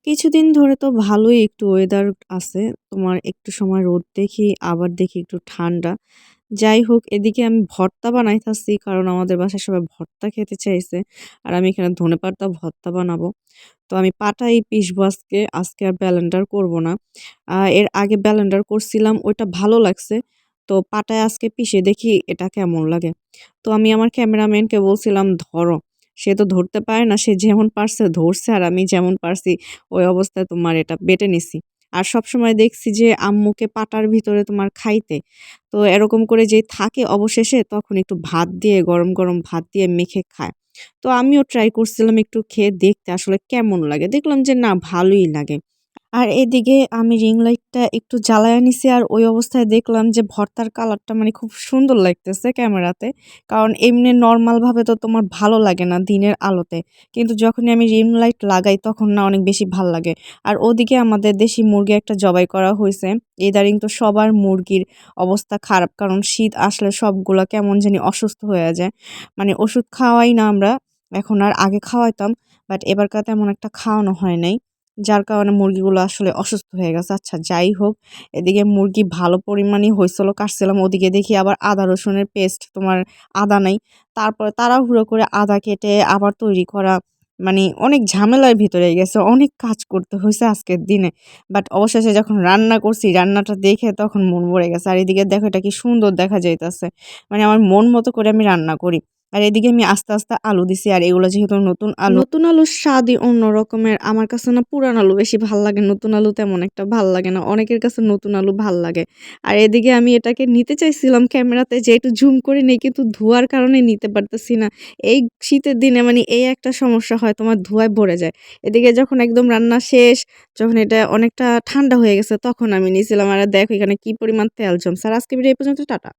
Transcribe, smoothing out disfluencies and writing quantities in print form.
কিছুদিন ধরে তো ভালোই একটু ওয়েদার আছে। তোমার একটু সময় রোদ দেখি, আবার দেখি একটু ঠান্ডা। যাই হোক এদিকে আমি ভর্তা বানাইতাছি কারণ আমাদের বাসায় সবাই ভর্তা খেতে চাইছে। আর আমি এখানে ধনেপাতা ভর্তা বানাবো। তো আমি পাটাই পিষবো আজকে। আজকে আর ব্লেন্ডার করব না। এর আগে ব্লেন্ডার করছিলাম ওইটা ভালো লাগছে। তো পাটায় আজকে পিষে দেখি এটা কেমন লাগে। তো আমি আমার ক্যামেরাম্যানকে বলছিলাম ধরো। সে তো ধরতে পারে না। সে যেমন পারছে ধরছে আর আমি যেমন পারছি ওই অবস্থায় তোমার এটা বেটে নিছি। আর সবসময় দেখছি যে আম্মুকে পাটার ভিতরে তোমার খাইতে। তো এরকম করে যেই থাকে অবশেষে তখন একটু ভাত দিয়ে গরম, গরম ভাত দিয়ে মেখে খায়। তো আমিও ট্রাই করছিলাম একটু খেয়ে দেখতে আসলে কেমন লাগে। দেখলাম যে না ভালোই লাগে। আর এদিকে আমি রিং লাইটটা একটু জ্বালায়া নিছি আর ওই অবস্থায় দেখলাম যে ভর্তার কালারটা মানে খুব সুন্দর লাগতেছে ক্যামেরাতে। কারণ এমনি নরমালভাবে তো তোমার ভালো লাগে না দিনের আলোতে। কিন্তু যখনই আমি রিং লাইট লাগাই তখন না অনেক বেশি ভাল লাগে। আর ওদিকে আমাদের দেশি মুরগি একটা জবাই করা হইছে। ইদারিং তো সবার মুরগির অবস্থা খারাপ। কারণ শীত আসলে সবগুলা কেমন জানি অসুস্থ হয়ে যায়। মানে ওষুধ খাওয়াই না আমরা। এখন আর আগে খাওয়াইতাম। বাট এবারকার তেমন একটা খাওয়ানো হয় নাই। যার কারণে মুরগিগুলো আসলে অসুস্থ হয়ে গেছে। আচ্ছা যাই হোক, এদিকে মুরগি ভালো পরিমাণেই হইছিল কাটছিলাম। ওদিকে দেখি আবার আদা রসুনের পেস্ট তোমার আদা নাই। তারপরে তাড়াহুড়ো করে আদা কেটে আবার তৈরি করা। মানে অনেক ঝামেলার ভিতরে গেছে। অনেক কাজ করতে হইছে আজকের দিনে। বাট অবশেষে যখন রান্না করছি, রান্নাটা দেখে তখন মন ভরে গেছে। আর এদিকে দেখো এটা কি সুন্দর দেখা যাইতেছে। মানে আমার মন মতো করে আমি রান্না করি। আর এদিকে আমি আস্তে, আস্তে আলু দিছি। আর এগুলো যেহেতু নতুন আলুর স্বাদই অন্য রকমের। আমার কাছে না পুরান আলু বেশি ভাল লাগে। নতুন আলু তেমন একটা ভাল লাগে না। অনেকের কাছে নতুন আলু ভাল লাগে। আর এদিকে আমি এটাকে নিতে চাইছিলাম ক্যামেরাতে যে একটু জুম করে নেই কিন্তু ধোঁয়ার কারণে নিতে পারতেছি না। এই শীতের দিনে মানে এই একটা সমস্যা হয় তোমার ধোঁয়ায় ভরে যায়। এদিকে যখন একদম রান্না শেষ, যখন এটা অনেকটা ঠান্ডা হয়ে গেছে তখন আমি নিছিলাম। আর দেখো এখানে কি পরিমাণ তেল জমছে। আর আজকে ভিডিও এই পর্যন্ত টাটা।